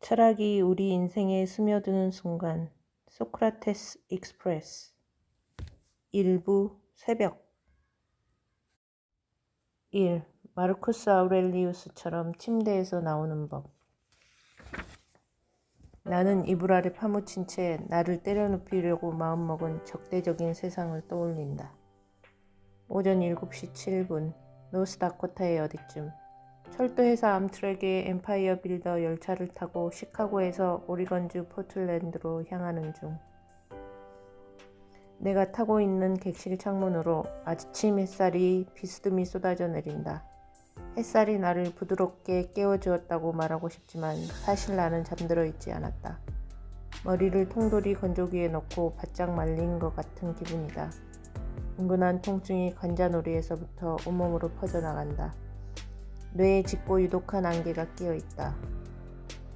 철학이 우리 인생에 스며드는 순간. 소크라테스 익스프레스. 일부 새벽. 1. 마르쿠스 아우렐리우스처럼 침대에서 나오는 법. 나는 이불 아래 파묻힌 채 나를 때려눕히려고 마음먹은 적대적인 세상을 떠올린다. 오전 7시 7분, 노스다코타의 어디쯤. 철도회사 암트랙의 엠파이어 빌더 열차를 타고 시카고에서 오리건주 포틀랜드로 향하는 중. 내가 타고 있는 객실 창문으로 아침 햇살이 비스듬히 쏟아져 내린다. 햇살이 나를 부드럽게 깨워주었다고 말하고 싶지만 사실 나는 잠들어 있지 않았다. 머리를 통돌이 건조기에 넣고 바짝 말린 것 같은 기분이다. 은근한 통증이 관자놀이에서부터 온몸으로 퍼져나간다. 뇌에 짙고 유독한 안개가 끼어있다.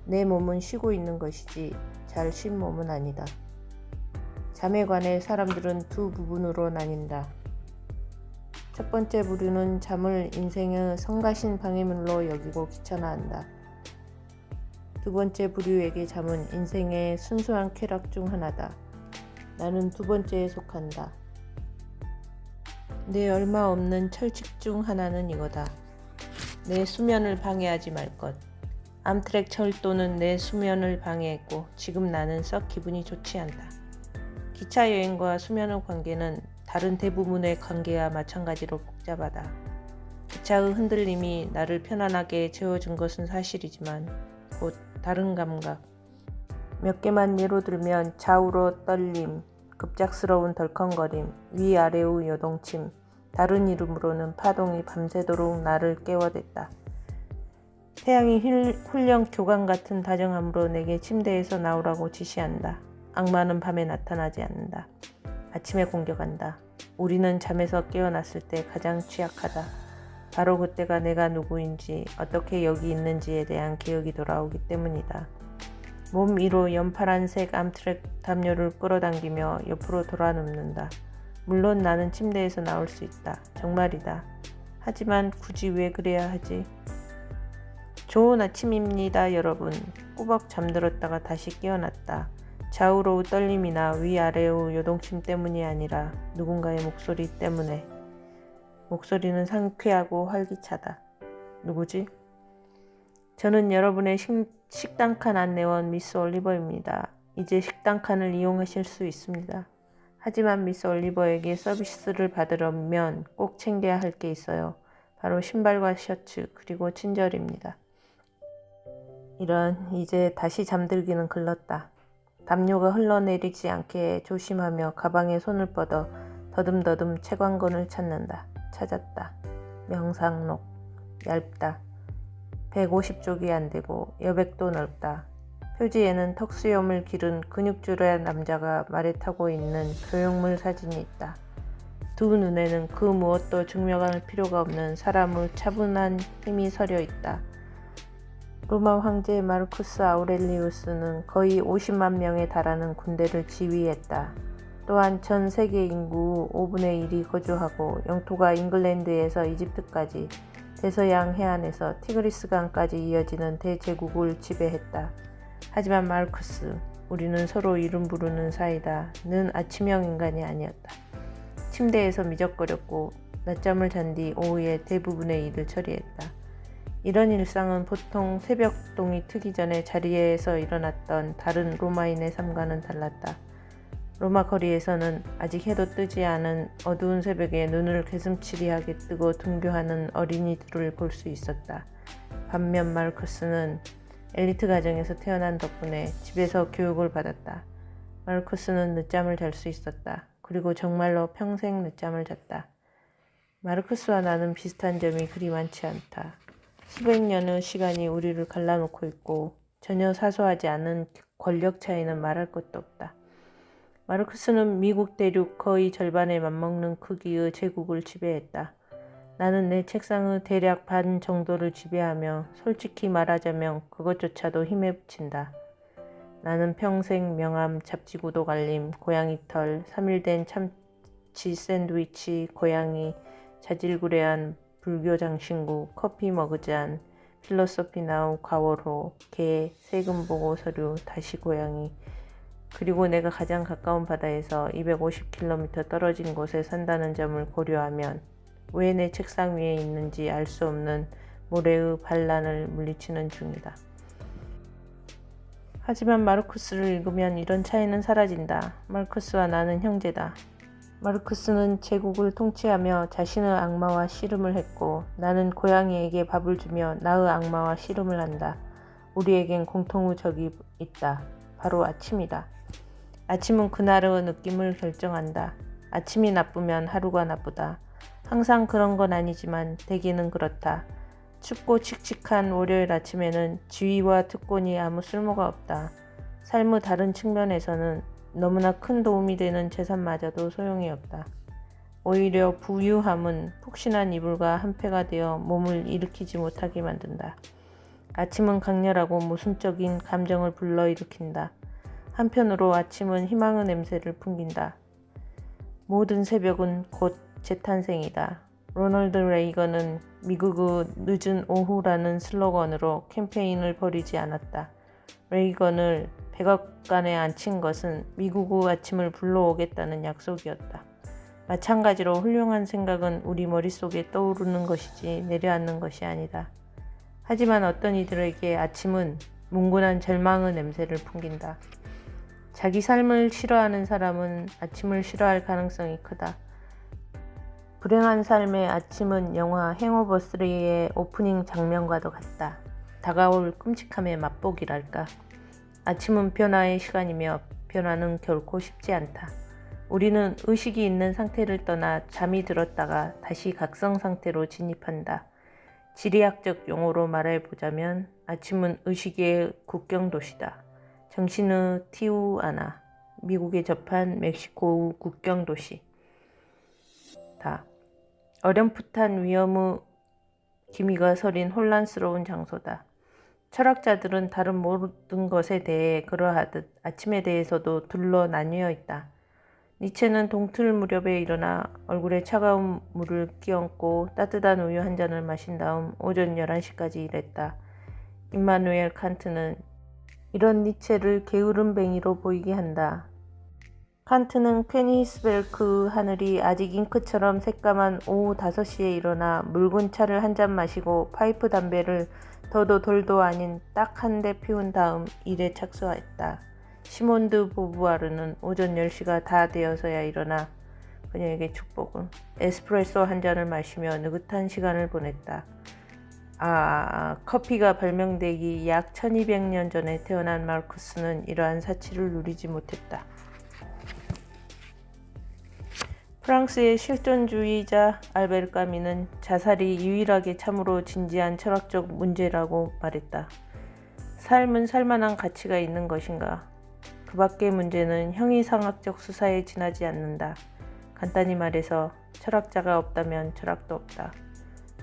내 몸은 쉬고 있는 것이지 잘 쉰 몸은 아니다. 잠에 관해 사람들은 두 부분으로 나뉜다. 첫 번째 부류는 잠을 인생의 성가신 방해물로 여기고 귀찮아한다. 두 번째 부류에게 잠은 인생의 순수한 쾌락 중 하나다. 나는 두 번째에 속한다. 내 얼마 없는 철칙 중 하나는 이거다. 내 수면을 방해하지 말 것. 암트랙 철도는 내 수면을 방해했고 지금 나는 썩 기분이 좋지 않다. 기차 여행과 수면의 관계는 다른 대부분의 관계와 마찬가지로 복잡하다. 기차의 흔들림이 나를 편안하게 재워준 것은 사실이지만 곧 다른 감각. 몇 개만 예로 들면 좌우로 떨림, 급작스러운 덜컹거림, 위아래의 요동침, 다른 이름으로는 파동이 밤새도록 나를 깨워댔다. 태양이 훈련 교관 같은 다정함으로 내게 침대에서 나오라고 지시한다. 악마는 밤에 나타나지 않는다. 아침에 공격한다. 우리는 잠에서 깨어났을 때 가장 취약하다. 바로 그때가 내가 누구인지, 어떻게 여기 있는지에 대한 기억이 돌아오기 때문이다. 몸 위로 연파란색 암트랙 담요를 끌어당기며 옆으로 돌아눕는다. 물론 나는 침대에서 나올 수 있다. 정말이다. 하지만 굳이 왜 그래야 하지? 좋은 아침입니다, 여러분. 꾸벅 잠들었다가 다시 깨어났다. 좌우로 떨림이나 위아래의 요동침 때문이 아니라 누군가의 목소리 때문에. 목소리는 상쾌하고 활기차다. 누구지? 저는 여러분의 식당칸 안내원 미스 올리버입니다. 이제 식당칸을 이용하실 수 있습니다. 하지만 미스 올리버에게 서비스를 받으려면 꼭 챙겨야 할 게 있어요. 바로 신발과 셔츠, 그리고 친절입니다. 이제 다시 잠들기는 글렀다. 담요가 흘러내리지 않게 조심하며 가방에 손을 뻗어 더듬더듬 책왕건을 찾았다. 명상록. 얇다. 150쪽이 안 되고 여백도 넓다. 표지에는 턱수염을 기른 근육줄의 남자가 말에 타고 있는 교육물 사진이 있다. 두 눈에는 그 무엇도 증명할 필요가 없는 사람의 차분한 힘이 서려 있다. 로마 황제 마르쿠스 아우렐리우스는 거의 50만 명에 달하는 군대를 지휘했다. 또한 전 세계 인구 5분의 1이 거주하고 영토가 잉글랜드에서 이집트까지 대서양 해안에서 티그리스강까지 이어지는 대제국을 지배했다. 하지만 마르쿠스, 우리는 서로 이름 부르는 사이다.는 아침형 인간이 아니었다. 침대에서 미적거렸고 낮잠을 잔 뒤 오후에 대부분의 일을 처리했다. 이런 일상은 보통 새벽동이 트기 전에 자리에서 일어났던 다른 로마인의 삶과는 달랐다. 로마 거리에서는 아직 해도 뜨지 않은 어두운 새벽에 눈을 개슴츠리하게 뜨고 등교하는 어린이들을 볼 수 있었다. 반면 마르쿠스는 엘리트 가정에서 태어난 덕분에 집에서 교육을 받았다. 마르쿠스는 늦잠을 잘 수 있었다. 그리고 정말로 평생 늦잠을 잤다. 마르쿠스와 나는 비슷한 점이 그리 많지 않다. 수백 년의 시간이 우리를 갈라놓고 있고 전혀 사소하지 않은 권력 차이는 말할 것도 없다. 마르쿠스는 미국 대륙 거의 절반에 맞먹는 크기의 제국을 지배했다. 나는 내 책상의 대략 반 정도를 지배하며 솔직히 말하자면 그것조차도 힘에 부친다. 나는 평생 명함, 잡지구도 갈림, 고양이 털, 3일 된 참치 샌드위치, 고양이, 자질구레한 불교 장신구, 커피 머그잔, 필로소피 나우 과월호 개 세금 보고 서류 다시 고양이 그리고 내가 가장 가까운 바다에서 250km 떨어진 곳에 산다는 점을 고려하면 왜 내 책상 위에 있는지 알 수 없는 모래의 반란을 물리치는 중이다. 하지만 마르쿠스를 읽으면 이런 차이는 사라진다. 마르쿠스와 나는 형제다. 마르쿠스는 제국을 통치하며 자신의 악마와 씨름을 했고 나는 고양이에게 밥을 주며 나의 악마와 씨름을 한다. 우리에겐 공통의 적이 있다. 바로 아침이다. 아침은 그날의 느낌을 결정한다. 아침이 나쁘면 하루가 나쁘다. 항상 그런 건 아니지만 대개는 그렇다. 춥고 칙칙한 월요일 아침에는 지휘와 특권이 아무 쓸모가 없다. 삶의 다른 측면에서는 너무나 큰 도움이 되는 재산마저도 소용이 없다. 오히려 부유함은 푹신한 이불과 한패가 되어 몸을 일으키지 못하게 만든다. 아침은 강렬하고 모순적인 감정을 불러일으킨다. 한편으로 아침은 희망의 냄새를 풍긴다. 모든 새벽은 곧 재탄생이다. 로널드 레이건은 미국의 늦은 오후라는 슬로건으로 캠페인을 벌이지 않았다. 레이건을 백악관에 앉힌 것은 미국의 아침을 불러오겠다는 약속이었다. 마찬가지로 훌륭한 생각은 우리 머릿속에 떠오르는 것이지 내려앉는 것이 아니다. 하지만 어떤 이들에게 아침은 뭉근한 절망의 냄새를 풍긴다. 자기 삶을 싫어하는 사람은 아침을 싫어할 가능성이 크다. 불행한 삶의 아침은 영화 행오버 3의 오프닝 장면과도 같다. 다가올 끔찍함의 맛보기랄까. 아침은 변화의 시간이며 변화는 결코 쉽지 않다. 우리는 의식이 있는 상태를 떠나 잠이 들었다가 다시 각성 상태로 진입한다. 지리학적 용어로 말해보자면 아침은 의식의 국경도시다. 정신의 티우아나, 미국에 접한 멕시코의 국경도시. 어렴풋한 위험의 기미가 서린 혼란스러운 장소다. 철학자들은 다른 모든 것에 대해 그러하듯 아침에 대해서도 둘로 나뉘어 있다. 니체는 동틀 무렵에 일어나 얼굴에 차가운 물을 끼얹고 따뜻한 우유 한 잔을 마신 다음 오전 11시까지 일했다. 임마누엘 칸트는 이런 니체를 게으름뱅이로 보이게 한다. 칸트는 케니스베르크 하늘이 아직 잉크처럼 새까만 오후 5시에 일어나 묽은 차를 한 잔 마시고 파이프 담배를 더도 덜도 아닌 딱 한 대 피운 다음 일에 착수했다. 시몬 드 보부아르는 오전 10시가 다 되어서야 일어나 그녀에게 축복을 에스프레소 한 잔을 마시며 느긋한 시간을 보냈다. 커피가 발명되기 약 1200년 전에 태어난 마르쿠스는 이러한 사치를 누리지 못했다. 프랑스의 실존주의자 알베르 까미는 자살이 유일하게 참으로 진지한 철학적 문제라고 말했다. 삶은 살만한 가치가 있는 것인가? 그 밖의 문제는 형이상학적 수사에 지나지 않는다. 간단히 말해서 철학자가 없다면 철학도 없다.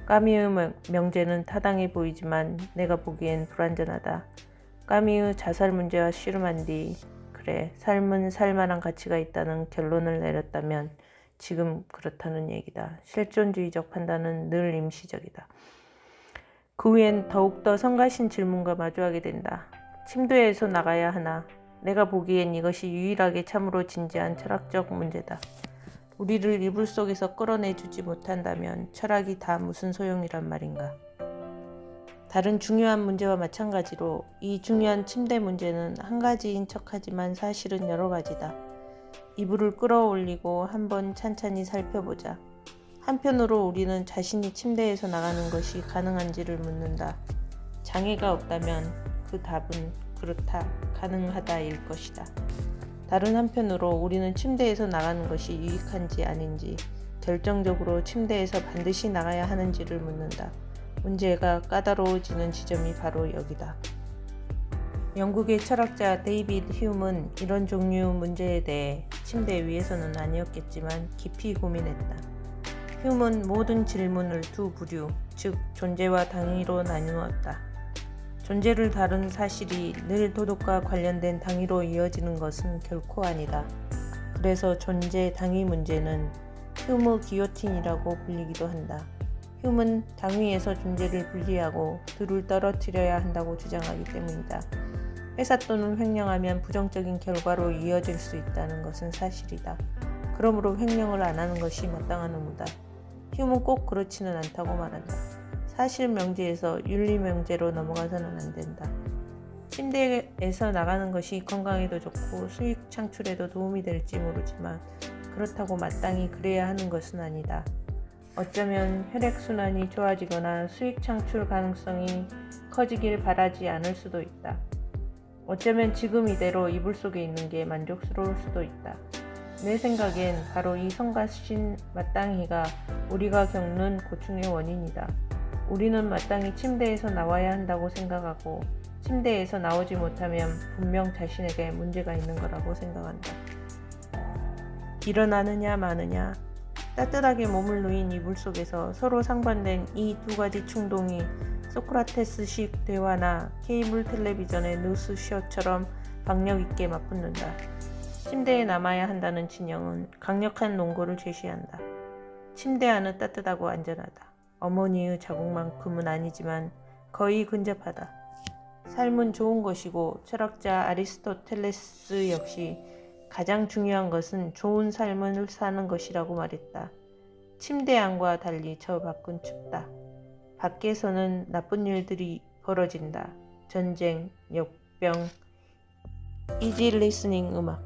까미의 명제는 타당해 보이지만 내가 보기엔 불완전하다. 까미의 자살 문제와 씨름한 뒤 그래, 삶은 살만한 가치가 있다는 결론을 내렸다면 지금 그렇다는 얘기다. 실존주의적 판단은 늘 임시적이다. 그 후엔 더욱더 성가신 질문과 마주하게 된다. 침대에서 나가야 하나? 내가 보기엔 이것이 유일하게 참으로 진지한 철학적 문제다. 우리를 이불 속에서 끌어내주지 못한다면 철학이 다 무슨 소용이란 말인가. 다른 중요한 문제와 마찬가지로 이 중요한 침대 문제는 한 가지인 척하지만 사실은 여러 가지다. 이불을 끌어올리고 한번 찬찬히 살펴보자. 한편으로 우리는 자신이 침대에서 나가는 것이 가능한지를 묻는다. 장애가 없다면 그 답은 그렇다, 가능하다일 것이다. 다른 한편으로 우리는 침대에서 나가는 것이 유익한지 아닌지, 결정적으로 침대에서 반드시 나가야 하는지를 묻는다. 문제가 까다로워지는 지점이 바로 여기다. 영국의 철학자 데이비드 휴먼은 이런 종류 문제에 대해 침대 위에서는 아니었겠지만 깊이 고민했다. 휴먼은 모든 질문을 두 부류, 즉 존재와 당위로 나누었다. 존재를 다룬 사실이 늘 도덕과 관련된 당위로 이어지는 것은 결코 아니다. 그래서 존재 당위 문제는 휴머 기요틴이라고 불리기도 한다. 휴먼 당위에서 존재를 분리하고 둘을 떨어뜨려야 한다고 주장하기 때문이다. 회사 또는 횡령하면 부정적인 결과로 이어질 수 있다는 것은 사실이다. 그러므로 횡령을 안 하는 것이 마땅한 의무다. 휴먼 꼭 그렇지는 않다고 말한다. 사실 명제에서 윤리 명제로 넘어가서는 안 된다. 침대에서 나가는 것이 건강에도 좋고 수익 창출에도 도움이 될지 모르지만 그렇다고 마땅히 그래야 하는 것은 아니다. 어쩌면 혈액순환이 좋아지거나 수익 창출 가능성이 커지길 바라지 않을 수도 있다. 어쩌면 지금 이대로 이불 속에 있는 게 만족스러울 수도 있다. 내 생각엔 바로 이 성가신 마땅히가 우리가 겪는 고충의 원인이다. 우리는 마땅히 침대에서 나와야 한다고 생각하고 침대에서 나오지 못하면 분명 자신에게 문제가 있는 거라고 생각한다. 일어나느냐 마느냐, 따뜻하게 몸을 누인 이불 속에서 서로 상반된 이 두 가지 충동이 소크라테스식 대화나 케이블 텔레비전의 뉴스쇼처럼 박력 있게 맞붙는다. 침대에 남아야 한다는 진영은 강력한 논거를 제시한다. 침대 안은 따뜻하고 안전하다. 어머니의 자국만큼은 아니지만 거의 근접하다. 삶은 좋은 것이고 철학자 아리스토텔레스 역시 가장 중요한 것은 좋은 삶을 사는 것이라고 말했다. 침대 안과 달리 저 밖은 춥다. 밖에서는 나쁜 일들이 벌어진다. 전쟁, 역병, 이지 리스닝 음악.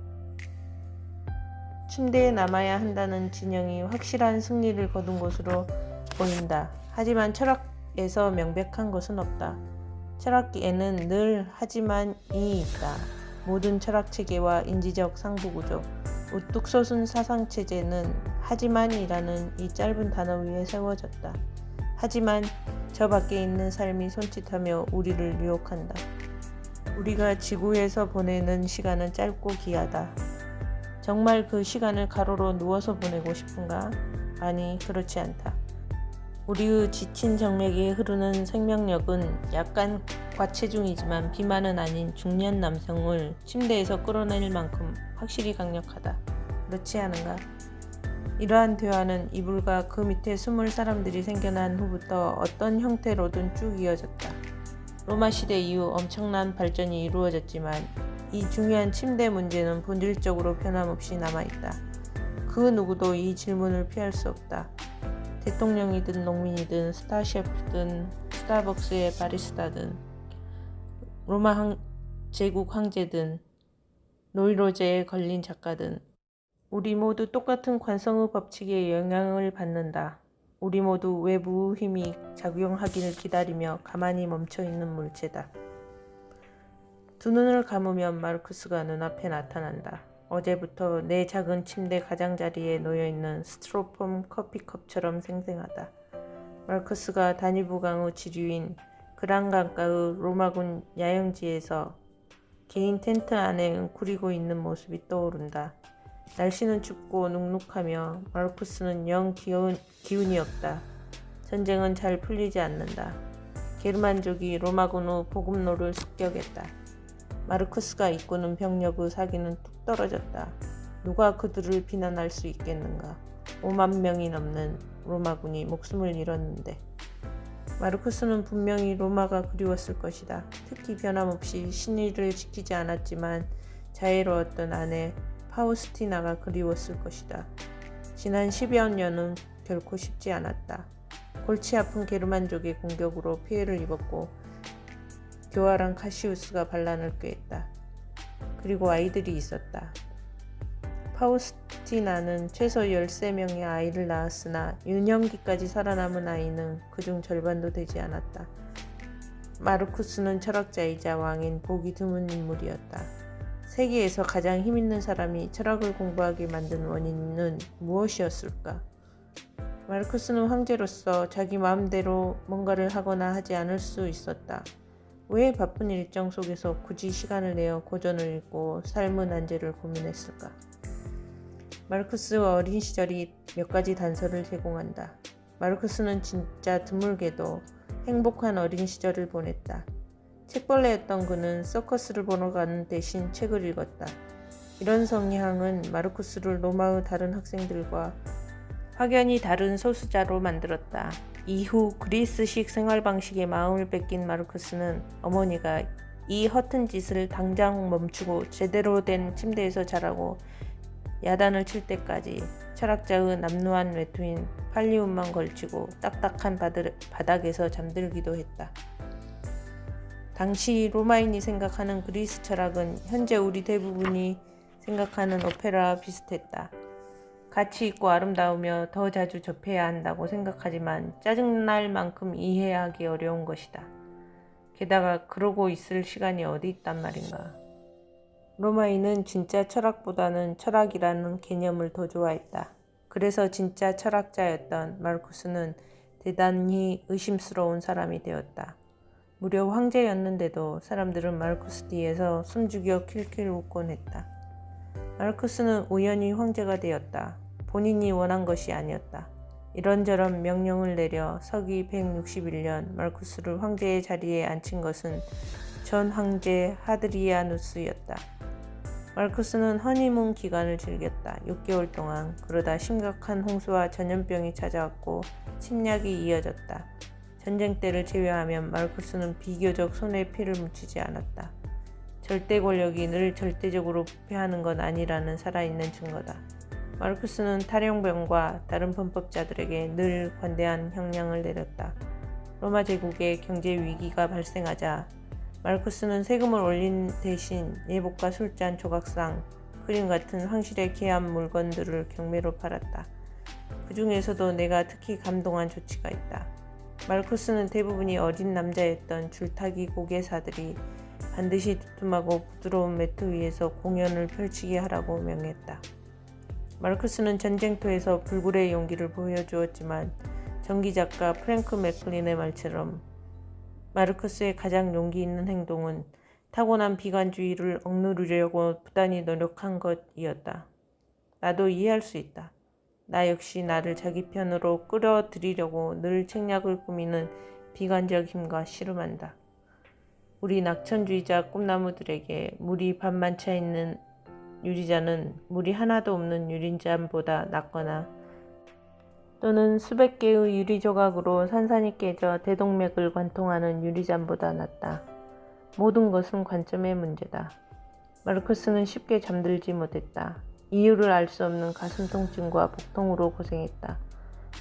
침대에 남아야 한다는 진영이 확실한 승리를 거둔 것으로 보인다. 하지만 철학에서 명백한 것은 없다. 철학에는 늘 하지만이 있다. 모든 철학체계와 인지적 상부구조, 우뚝 솟은 사상체제는 하지만이라는 이 짧은 단어 위에 세워졌다. 하지만 저 밖에 있는 삶이 손짓하며 우리를 유혹한다. 우리가 지구에서 보내는 시간은 짧고 귀하다. 정말 그 시간을 가로로 누워서 보내고 싶은가? 아니, 그렇지 않다. 우리의 지친 정맥에 흐르는 생명력은 약간 과체중이지만 비만은 아닌 중년 남성을 침대에서 끌어낼 만큼 확실히 강력하다. 그렇지 않은가? 이러한 대화는 이불과 그 밑에 숨을 사람들이 생겨난 후부터 어떤 형태로든 쭉 이어졌다. 로마 시대 이후 엄청난 발전이 이루어졌지만 이 중요한 침대 문제는 본질적으로 변함없이 남아있다. 그 누구도 이 질문을 피할 수 없다. 대통령이든 농민이든 스타 셰프든 스타벅스의 바리스타든 로마 제국 황제든 노이로제에 걸린 작가든 우리 모두 똑같은 관성의 법칙에 영향을 받는다. 우리 모두 외부 힘이 작용하기를 기다리며 가만히 멈춰있는 물체다. 두 눈을 감으면 마르크스가 눈앞에 나타난다. 어제부터 내 작은 침대 가장자리에 놓여있는 스티로폼 커피컵처럼 생생하다. 마르크스가 다뉴브강의 지류인 그란강가의 로마군 야영지에서 개인 텐트 안에 웅크리고 있는 모습이 떠오른다. 날씨는 춥고 눅눅하며 마르쿠스는 영 기운이 없다. 전쟁은 잘 풀리지 않는다. 게르만족이 로마군의 보급로를 습격했다. 마르쿠스가 이끄는 병력의 사기는 뚝 떨어졌다. 누가 그들을 비난할 수 있겠는가. 5만 명이 넘는 로마군이 목숨을 잃었는데 마르쿠스는 분명히 로마가 그리웠을 것이다. 특히 변함없이 신의를 지키지 않았지만 자애로웠던 아내 파우스티나가 그리웠을 것이다. 지난 10여 년은 결코 쉽지 않았다. 골치 아픈 게르만족의 공격으로 피해를 입었고 교활한 카시우스가 반란을 꾀했다. 그리고 아이들이 있었다. 파우스티나는 최소 13명의 아이를 낳았으나 유년기까지 살아남은 아이는 그중 절반도 되지 않았다. 마르쿠스는 철학자이자 왕인 보기 드문 인물이었다. 세계에서 가장 힘있는 사람이 철학을 공부하게 만든 원인은 무엇이었을까? 마르쿠스는 황제로서 자기 마음대로 뭔가를 하거나 하지 않을 수 있었다. 왜 바쁜 일정 속에서 굳이 시간을 내어 고전을 읽고 삶의 난제를 고민했을까? 마르쿠스의 어린 시절이 몇 가지 단서를 제공한다. 마르쿠스는 진짜 드물게도 행복한 어린 시절을 보냈다. 책벌레였던 그는 서커스를 보러 가는 대신 책을 읽었다. 이런 성향은 마르쿠스를 로마의 다른 학생들과 확연히 다른 소수자로 만들었다. 이후 그리스식 생활 방식에 마음을 뺏긴 마르쿠스는 어머니가 이 허튼 짓을 당장 멈추고 제대로 된 침대에서 자라고 야단을 칠 때까지 철학자의 남루한 외투인 팔리움만 걸치고 딱딱한 바닥에서 잠들기도 했다. 당시 로마인이 생각하는 그리스 철학은 현재 우리 대부분이 생각하는 오페라와 비슷했다. 가치 있고 아름다우며 더 자주 접해야 한다고 생각하지만 짜증날 만큼 이해하기 어려운 것이다. 게다가 그러고 있을 시간이 어디 있단 말인가. 로마인은 진짜 철학보다는 철학이라는 개념을 더 좋아했다. 그래서 진짜 철학자였던 마르쿠스는 대단히 의심스러운 사람이 되었다. 무려 황제였는데도 사람들은 마르쿠스 뒤에서 숨죽여 킬킬 웃곤 했다. 마르쿠스는 우연히 황제가 되었다. 본인이 원한 것이 아니었다. 이런저런 명령을 내려 서기 161년 마르쿠스를 황제의 자리에 앉힌 것은 전 황제 하드리아누스였다. 마르쿠스는 허니문 기간을 즐겼다. 6개월 동안. 그러다 심각한 홍수와 전염병이 찾아왔고 침략이 이어졌다. 전쟁 때를 제외하면 마르쿠스는 비교적 손에 피를 묻히지 않았다. 절대 권력이 늘 절대적으로 부패하는 건 아니라는 살아있는 증거다. 마르쿠스는 탈영병과 다른 범법자들에게 늘 관대한 형량을 내렸다. 로마 제국에 경제 위기가 발생하자 마르쿠스는 세금을 올린 대신 예복과 술잔, 조각상, 크림 같은 황실에 귀한 물건들을 경매로 팔았다. 그 중에서도 내가 특히 감동한 조치가 있다. 마르쿠스는 대부분이 어린 남자였던 줄타기 고개사들이 반드시 두툼하고 부드러운 매트 위에서 공연을 펼치게 하라고 명했다. 마르쿠스는 전쟁터에서 불굴의 용기를 보여주었지만 전기작가 프랭크 맥클린의 말처럼 마르쿠스의 가장 용기 있는 행동은 타고난 비관주의를 억누르려고 부단히 노력한 것이었다. 나도 이해할 수 있다. 나 역시 나를 자기 편으로 끌어들이려고 늘 책략을 꾸미는 비관적 힘과 씨름한다. 우리 낙천주의자 꿈나무들에게 물이 반만 차 있는 유리잔은 물이 하나도 없는 유리잔보다 낫거나 또는 수백 개의 유리 조각으로 산산이 깨져 대동맥을 관통하는 유리잔보다 낫다. 모든 것은 관점의 문제다. 마르쿠스는 쉽게 잠들지 못했다. 이유를 알 수 없는 가슴 통증과 복통으로 고생했다.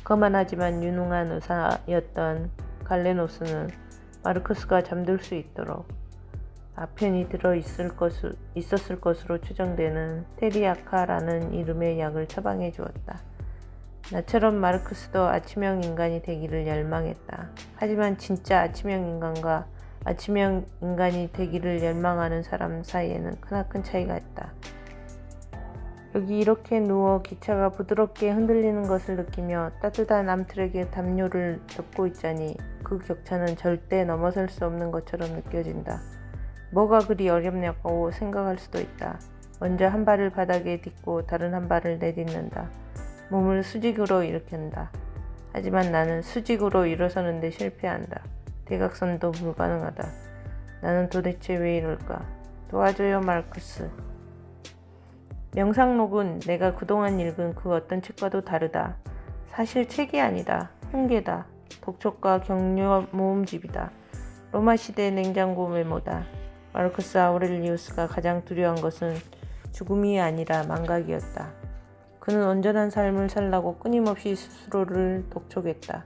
거만하지만 유능한 의사였던 갈레노스는 마르쿠스가 잠들 수 있도록 아펜이 있었을 것으로 추정되는 테리아카라는 이름의 약을 처방해 주었다. 나처럼 마르쿠스도 아침형 인간이 되기를 열망했다. 하지만 진짜 아침형 인간과 아침형 인간이 되기를 열망하는 사람 사이에는 크나큰 차이가 있다. 여기 이렇게 누워 기차가 부드럽게 흔들리는 것을 느끼며 따뜻한 암틀에게 담요를 덮고 있자니 그 격차는 절대 넘어설 수 없는 것처럼 느껴진다. 뭐가 그리 어렵냐고 생각할 수도 있다. 먼저 한 발을 바닥에 딛고 다른 한 발을 내딛는다. 몸을 수직으로 일으킨다. 하지만 나는 수직으로 일어서는데 실패한다. 대각선도 불가능하다. 나는 도대체 왜 이럴까? 도와줘요, 마르쿠스. 명상록은 내가 그동안 읽은 그 어떤 책과도 다르다. 사실 책이 아니다. 흉계다. 독촉과 격려 모음집이다. 로마 시대 냉장고 메모다. 마르쿠스 아우렐리우스가 가장 두려워한 것은 죽음이 아니라 망각이었다. 그는 온전한 삶을 살라고 끊임없이 스스로를 독촉했다.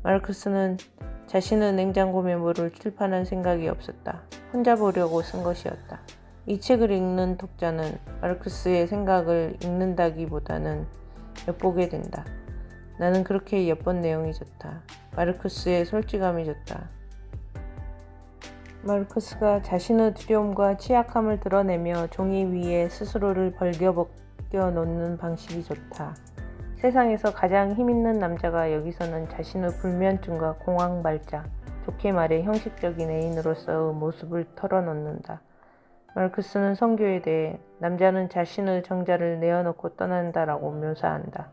마르쿠스는 자신의 냉장고 메모를 출판할 생각이 없었다. 혼자 보려고 쓴 것이었다. 이 책을 읽는 독자는 마르쿠스의 생각을 읽는다기보다는 엿보게 된다. 나는 그렇게 엿본 내용이 좋다. 마르쿠스의 솔직함이 좋다. 마르쿠스가 자신의 두려움과 취약함을 드러내며 종이 위에 스스로를 벌겨벗겨 놓는 방식이 좋다. 세상에서 가장 힘있는 남자가 여기서는 자신의 불면증과 공황 발작, 좋게 말해 형식적인 애인으로서의 모습을 털어놓는다. 마르쿠스는 성교에 대해 남자는 자신의 정자를 내어놓고 떠난다라고 묘사한다.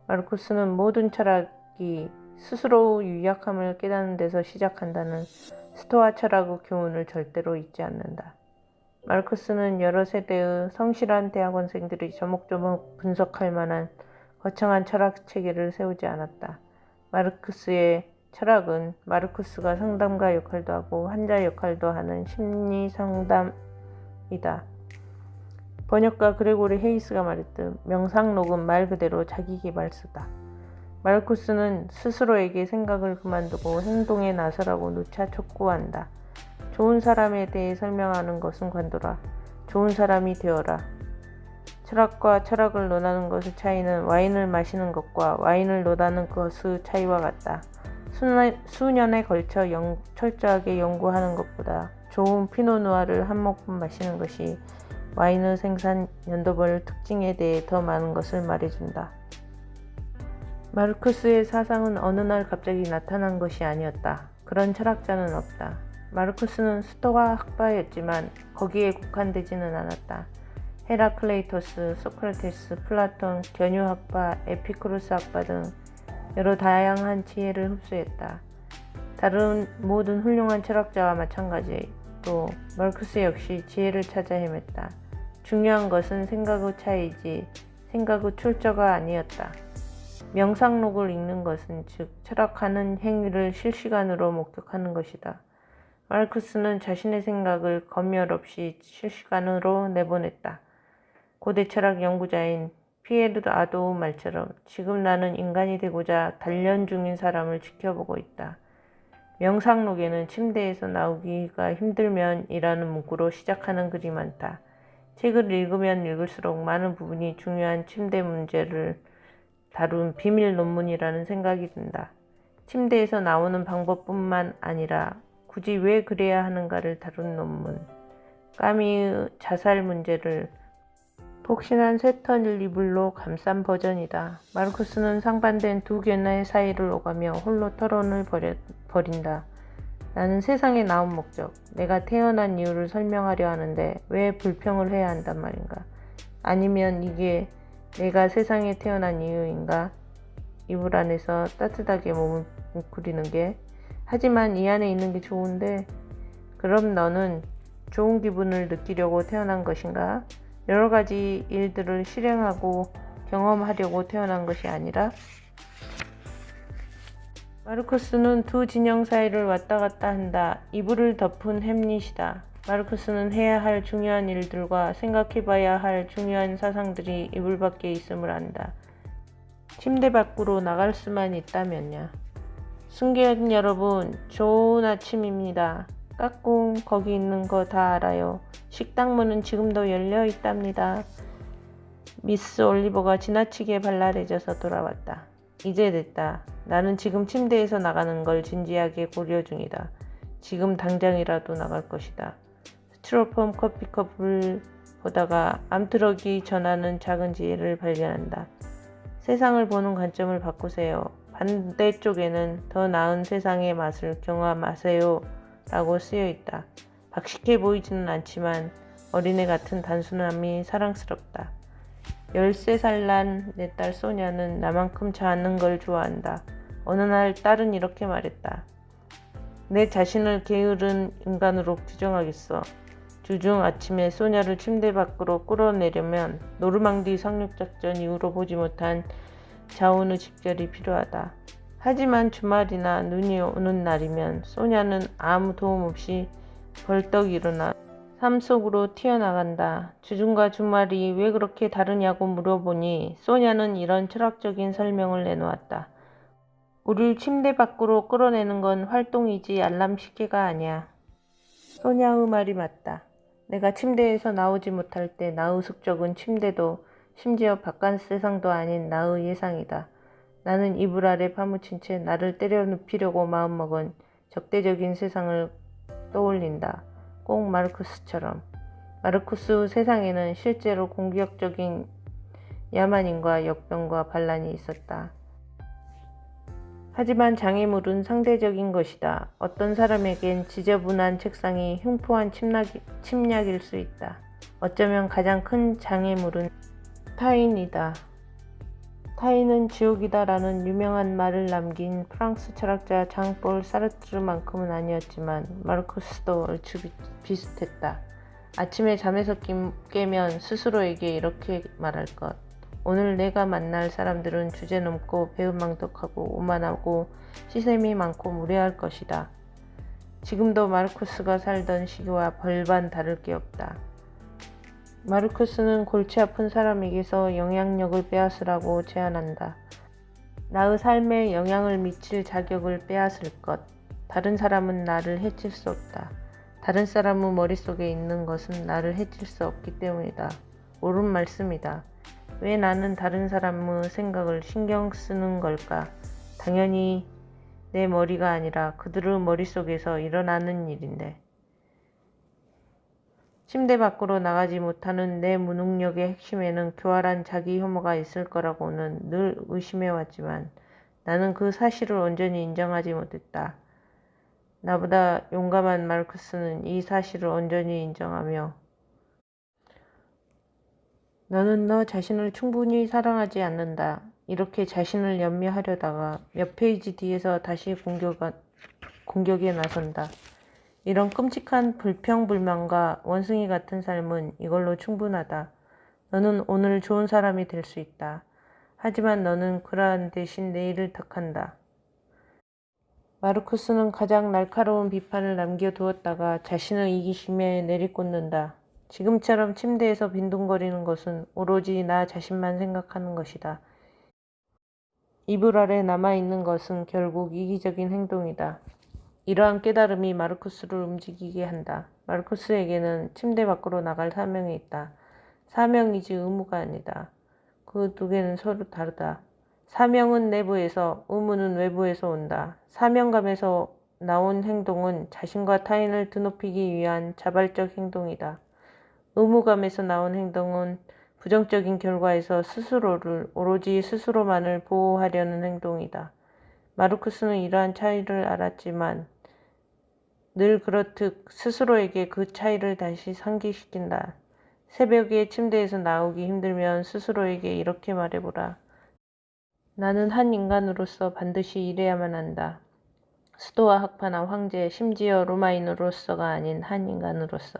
마르쿠스는 모든 철학이 스스로 유약함을 깨닫는 데서 시작한다는 스토아 철학의 교훈을 절대로 잊지 않는다. 마르쿠스는 여러 세대의 성실한 대학원생들이 조목조목 분석할 만한 거창한 철학 체계를 세우지 않았다. 마르크스의 철학은 마르크스가 상담가 역할도 하고 환자 역할도 하는 심리 상담이다. 번역가 그레고리 헤이스가 말했듯 명상록은 말 그대로 자기계발서다. 마르크스는 스스로에게 생각을 그만두고 행동에 나서라고 누차 촉구한다. 좋은 사람에 대해 설명하는 것은 관둬라. 좋은 사람이 되어라. 철학과 철학을 논하는 것의 차이는 와인을 마시는 것과 와인을 논하는 것의 차이와 같다. 수년에 걸쳐 철저하게 연구하는 것보다 좋은 피노누아를 한 모금 마시는 것이 와인의 생산 연도별 특징에 대해 더 많은 것을 말해준다. 마르크스의 사상은 어느 날 갑자기 나타난 것이 아니었다. 그런 철학자는 없다. 마르크스는 스토아 학파였지만 거기에 국한되지는 않았다. 헤라클레이토스, 소크라테스, 플라톤, 견유 학파, 에피쿠로스 학파 등 여러 다양한 지혜를 흡수했다. 다른 모든 훌륭한 철학자와 마찬가지로 마르크스 역시 지혜를 찾아 헤맸다. 중요한 것은 생각의 차이지 생각의 출처가 아니었다. 명상록을 읽는 것은 즉 철학하는 행위를 실시간으로 목격하는 것이다. 마르크스는 자신의 생각을 검열 없이 실시간으로 내보냈다. 고대 철학 연구자인 피에르 아도우 말처럼 지금 나는 인간이 되고자 단련 중인 사람을 지켜보고 있다. 명상록에는 침대에서 나오기가 힘들면 이라는 문구로 시작하는 글이 많다. 책을 읽으면 읽을수록 많은 부분이 중요한 침대 문제를 다룬 비밀 논문이라는 생각이 든다. 침대에서 나오는 방법뿐만 아니라 굳이 왜 그래야 하는가를 다룬 논문. 까미의 자살 문제를 폭신한 쇠턴 이불로 감싼 버전이다. 마르크스는 상반된 두 견해의 사이를 오가며 홀로 토론을 벌인다. 나는 세상에 나온 목적, 내가 태어난 이유를 설명하려 하는데 왜 불평을 해야 한단 말인가? 아니면 이게 내가 세상에 태어난 이유인가? 이불 안에서 따뜻하게 몸을 웅크리는 게. 하지만 이 안에 있는 게 좋은데 그럼 너는 좋은 기분을 느끼려고 태어난 것인가? 여러 가지 일들을 실행하고 경험하려고 태어난 것이 아니라? 마르크스는 두 진영 사이를 왔다 갔다 한다. 이불을 덮은 햄릿이다. 마르크스는 해야 할 중요한 일들과 생각해봐야 할 중요한 사상들이 이불 밖에 있음을 안다. 침대 밖으로 나갈 수만 있다면야. 승객 여러분, 좋은 아침입니다. 까꿍, 거기 있는 거 다 알아요. 식당 문은 지금도 열려 있답니다. 미스 올리버가 지나치게 발랄해져서 돌아왔다. 이제 됐다. 나는 지금 침대에서 나가는 걸 진지하게 고려 중이다. 지금 당장이라도 나갈 것이다. 스티로폼 커피컵을 보다가 암트럭이 전하는 작은 지혜를 발견한다. 세상을 보는 관점을 바꾸세요. 반대쪽에는 더 나은 세상의 맛을 경험하세요 라고 쓰여있다. 박식해 보이지는 않지만 어린애 같은 단순함이 사랑스럽다. 13살 난 내 딸 소냐는 나만큼 자는 걸 좋아한다. 어느 날 딸은 이렇게 말했다. 내 자신을 게으른 인간으로 규정하겠어. 주중 아침에 소냐를 침대 밖으로 끌어내려면 노르망디 상륙작전 이후로 보지 못한 자원의 집결이 필요하다. 하지만 주말이나 눈이 오는 날이면 소냐는 아무 도움 없이 벌떡 일어나 삶 속으로 튀어나간다. 주중과 주말이 왜 그렇게 다르냐고 물어보니 소냐는 이런 철학적인 설명을 내놓았다. 우릴 침대 밖으로 끌어내는 건 활동이지 알람 시계가 아니야. 소냐의 말이 맞다. 내가 침대에서 나오지 못할 때 나의 숙적은 침대도 심지어 바깥 세상도 아닌 나의 예상이다. 나는 이불 아래 파묻힌 채 나를 때려 눕히려고 마음먹은 적대적인 세상을 떠올린다. 꼭 마르크스처럼. 마르크스의 세상에는 실제로 공격적인 야만인과 역병과 반란이 있었다. 하지만 장애물은 상대적인 것이다. 어떤 사람에겐 지저분한 책상이 흉포한 침략일 수 있다. 어쩌면 가장 큰 장애물은 타인이다. 타인은 지옥이다 라는 유명한 말을 남긴 프랑스 철학자 장폴 사르트르만큼은 아니었지만 마르크스도 얼추 비슷했다. 아침에 잠에서 깨면 스스로에게 이렇게 말할 것. 오늘 내가 만날 사람들은 주제넘고 배은망덕하고 오만하고 시샘이 많고 무례할 것이다. 지금도 마르쿠스가 살던 시기와 별반 다를 게 없다. 마르쿠스는 골치 아픈 사람에게서 영향력을 빼앗으라고 제안한다. 나의 삶에 영향을 미칠 자격을 빼앗을 것. 다른 사람은 나를 해칠 수 없다. 다른 사람의 머릿속에 있는 것은 나를 해칠 수 없기 때문이다. 옳은 말씀이다. 왜 나는 다른 사람의 생각을 신경 쓰는 걸까? 당연히 내 머리가 아니라 그들의 머릿속에서 일어나는 일인데. 침대 밖으로 나가지 못하는 내 무능력의 핵심에는 교활한 자기 혐오가 있을 거라고는 늘 의심해왔지만 나는 그 사실을 온전히 인정하지 못했다. 나보다 용감한 마르쿠스는 이 사실을 온전히 인정하며 너는 너 자신을 충분히 사랑하지 않는다. 이렇게 자신을 연미하려다가 몇 페이지 뒤에서 다시 공격에 나선다. 이런 끔찍한 불평불만과 원숭이 같은 삶은 이걸로 충분하다. 너는 오늘 좋은 사람이 될 수 있다. 하지만 너는 그러한 대신 내일을 탓한다. 마르쿠스는 가장 날카로운 비판을 남겨두었다가 자신의 이기심에 내리꽂는다. 지금처럼 침대에서 빈둥거리는 것은 오로지 나 자신만 생각하는 것이다. 이불 아래 남아있는 것은 결국 이기적인 행동이다. 이러한 깨달음이 마르쿠스를 움직이게 한다. 마르쿠스에게는 침대 밖으로 나갈 사명이 있다. 사명이지 의무가 아니다. 그 두 개는 서로 다르다. 사명은 내부에서, 의무는 외부에서 온다. 사명감에서 나온 행동은 자신과 타인을 드높이기 위한 자발적 행동이다. 의무감에서 나온 행동은 부정적인 결과에서 스스로를, 오로지 스스로만을 보호하려는 행동이다. 마르쿠스는 이러한 차이를 알았지만 늘 그렇듯 스스로에게 그 차이를 다시 상기시킨다. 새벽에 침대에서 나오기 힘들면 스스로에게 이렇게 말해보라. 나는 한 인간으로서 반드시 일해야만 한다. 수도와 학파나 황제, 심지어 로마인으로서가 아닌 한 인간으로서.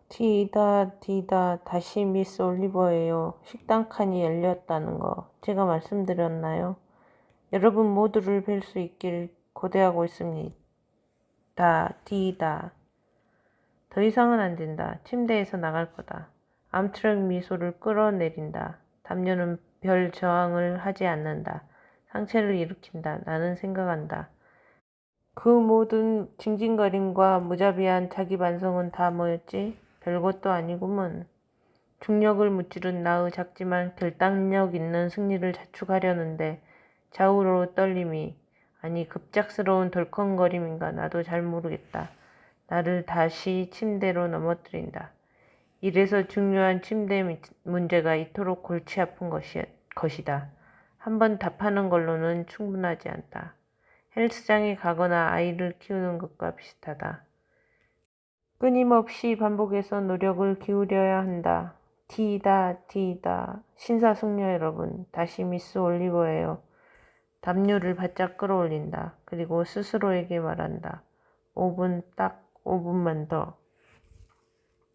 디다, 다시 미스 올리버예요. 식당 칸이 열렸다는 거 제가 말씀드렸나요? 여러분 모두를 뵐 수 있길 고대하고 있습니다. 디다. 더 이상은 안 된다. 침대에서 나갈 거다. 암트랙 미소를 끌어내린다. 담요는 별 저항을 하지 않는다. 상체를 일으킨다. 나는 생각한다. 그 모든 징징거림과 무자비한 자기 반성은 다 뭐였지? 별것도 아니구먼. 중력을 무찌른 나의 작지만 결단력 있는 승리를 자축하려는데 좌우로 떨림이, 아니 급작스러운 덜컹거림인가 나도 잘 모르겠다. 나를 다시 침대로 넘어뜨린다. 이래서 중요한 침대 문제가 이토록 골치 아픈 것이다. 한번 답하는 걸로는 충분하지 않다. 헬스장에 가거나 아이를 키우는 것과 비슷하다. 끊임없이 반복해서 노력을 기울여야 한다. 디다. 신사숙녀 여러분, 다시 미스 올리버예요. 담요를 바짝 끌어올린다. 그리고 스스로에게 말한다. 5분, 딱 5분만 더.